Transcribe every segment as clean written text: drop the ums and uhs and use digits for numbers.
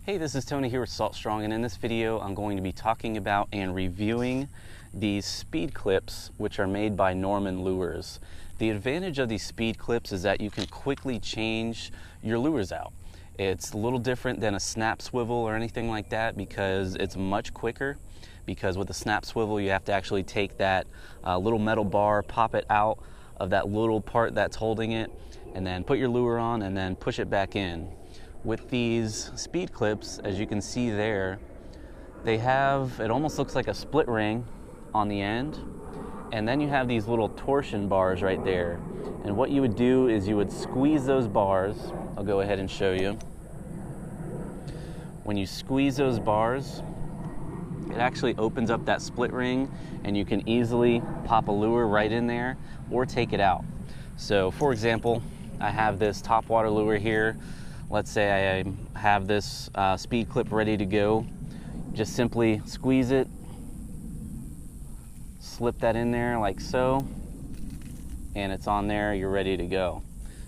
Hey, this is Tony here with Salt Strong, and in this video I'm going to be talking about and reviewing these speed clips which are made by Norman Lures. The advantage of these speed clips is that you can quickly change your lures out. It's a little different than a snap swivel or anything like that because it's much quicker, because with a snap swivel you have to actually take that little metal bar, pop it out of that little part that's holding it, and then put your lure on and then push it back in. With these speed clips, as you can see there, they have, it almost looks like a split ring on the end, and then you have these little torsion bars right there. And what you would do is you would squeeze those bars. I'll go ahead and show you. When you squeeze those bars, it actually opens up that split ring and you can easily pop a lure right in there or take it out. So for example, I have this topwater lure here. Let's say I have this speed clip ready to go. Just simply squeeze it, slip that in there like so, and it's on there, you're ready to go.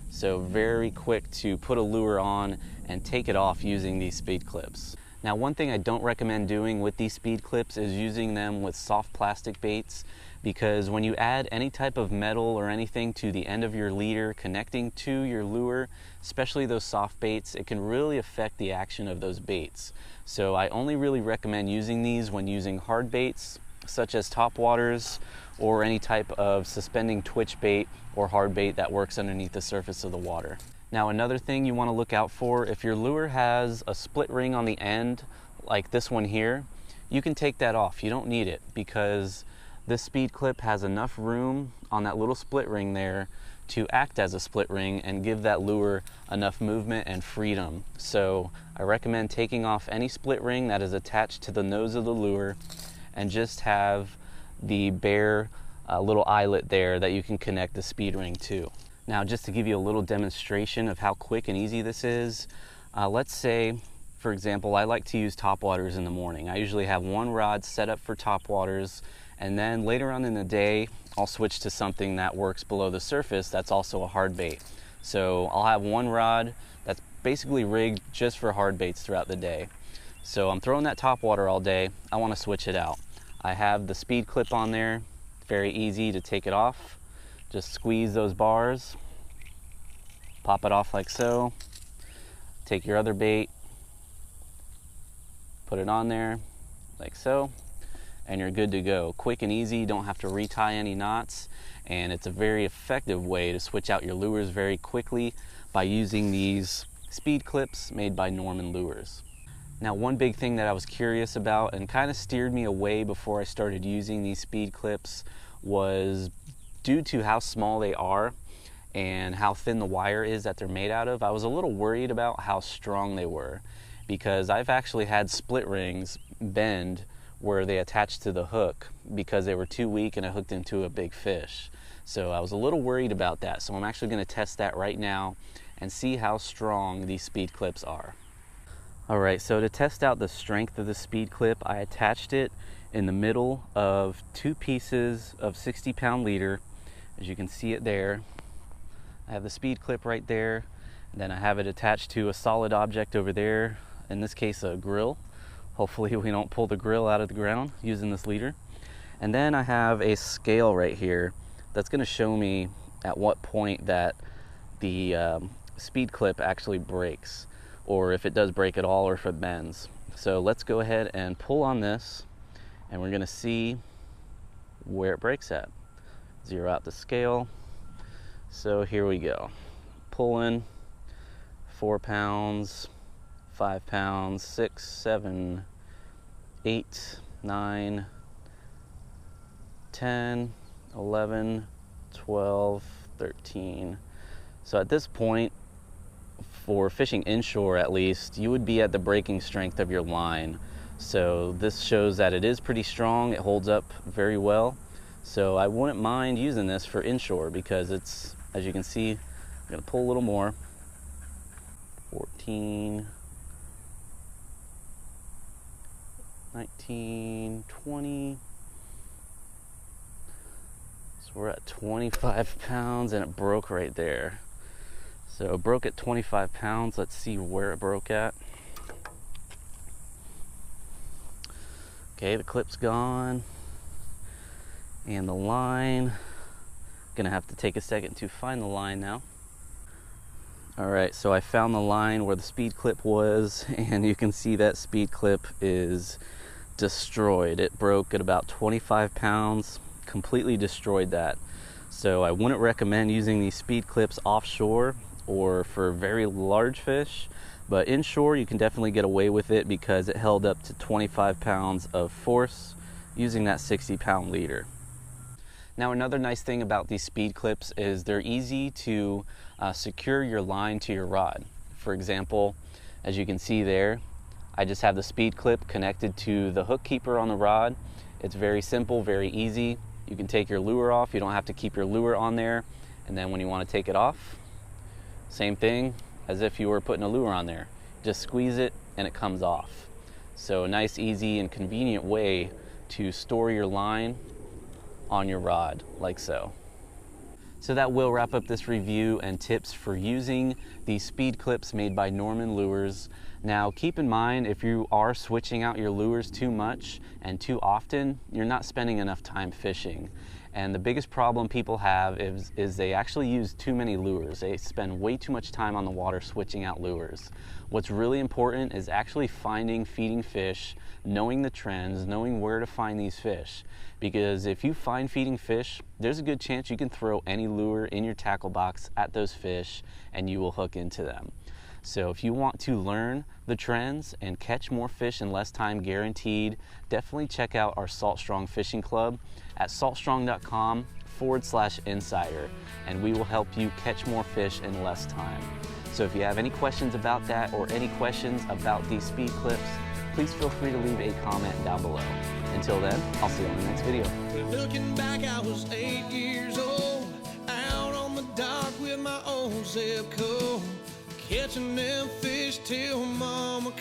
So very quick to put a lure on and take it off using these speed clips. Now, one thing I don't recommend doing with these speed clips is using them with soft plastic baits, because when you add any type of metal or anything to the end of your leader connecting to your lure, especially those soft baits, it can really affect the action of those baits. So I only really recommend using these when using hard baits such as topwaters or any type of suspending twitch bait or hard bait that works underneath the surface of the water. Now, another thing you want to look out for, if your lure has a split ring on the end like this one here, you can take that off. You don't need it, because this speed clip has enough room on that little split ring there to act as a split ring and give that lure enough movement and freedom. So I recommend taking off any split ring that is attached to the nose of the lure and just have the bare little eyelet there that you can connect the speed ring to. Now, just to give you a little demonstration of how quick and easy this is, let's say, for example, I like to use topwaters in the morning. I usually have one rod set up for topwaters, and then later on in the day, I'll switch to something that works below the surface that's also a hard bait. So I'll have one rod that's basically rigged just for hard baits throughout the day. So I'm throwing that topwater all day, I want to switch it out. I have the speed clip on there, very easy to take it off. Just squeeze those bars, pop it off like so, take your other bait, put it on there like so, and you're good to go. Quick and easy, you don't have to retie any knots, and it's a very effective way to switch out your lures very quickly by using these speed clips made by Norman Lures. Now, one big thing that I was curious about and kind of steered me away before I started using these speed clips was due to how small they are and how thin the wire is that they're made out of. I was a little worried about how strong they were, because I've actually had split rings bend where they attached to the hook because they were too weak and it hooked into a big fish. So I was a little worried about that. So I'm actually going to test that right now and see how strong these speed clips are. Alright, so to test out the strength of the speed clip, I attached it in the middle of two pieces of 60-pound leader. As you can see it there, I have the speed clip right there, and then I have it attached to a solid object over there, in this case a grill. Hopefully we don't pull the grill out of the ground using this leader. And then I have a scale right here that's going to show me at what point that the speed clip actually breaks, or if it does break at all, or if it bends. So let's go ahead and pull on this, and we're going to see where it breaks at. Zero out the scale. So here we go. Pulling 4 pounds, 5 pounds, 6, 7, 8, 9, 10, 11, 12, 13. So at this point, for fishing inshore at least, you would be at the breaking strength of your line. So this shows that it is pretty strong. It holds up very well. So I wouldn't mind using this for inshore, because it's, as you can see, I'm going to pull a little more. 14, 19, 20. So we're at 25 pounds and it broke right there. So it broke at 25 pounds. Let's see where it broke at. Okay, the clip's gone. And the line, gonna have to take a second to find the line now. All right, so I found the line where the speed clip was, and you can see that speed clip is destroyed. It broke at about 25 pounds, completely destroyed that. So I wouldn't recommend using these speed clips offshore or for very large fish, but inshore you can definitely get away with it because it held up to 25 pounds of force using that 60-pound leader. Now, another nice thing about these speed clips is they're easy to secure your line to your rod. For example, as you can see there, I just have the speed clip connected to the hook keeper on the rod. It's very simple, very easy. You can take your lure off. You don't have to keep your lure on there. And then when you want to take it off, same thing as if you were putting a lure on there. Just squeeze it and it comes off. So a nice, easy, and convenient way to store your line on your rod, like so. So that will wrap up this review and tips for using these speed clips made by Norman Lures. Now keep in mind, if you are switching out your lures too much and too often, you're not spending enough time fishing. And the biggest problem people have is they actually use too many lures. They spend way too much time on the water switching out lures. What's really important is actually finding feeding fish, knowing the trends, knowing where to find these fish. Because if you find feeding fish, there's a good chance you can throw any lure in your tackle box at those fish and you will hook into them. So if you want to learn the trends and catch more fish in less time guaranteed, definitely check out our Salt Strong Fishing Club at saltstrong.com/insider, and we will help you catch more fish in less time. So if you have any questions about that or any questions about these speed clips, please feel free to leave a comment down below. Until then, I'll see you on the next video. Looking back, I was 8 years old, out on the dock with my old zip code, catching them fish till mama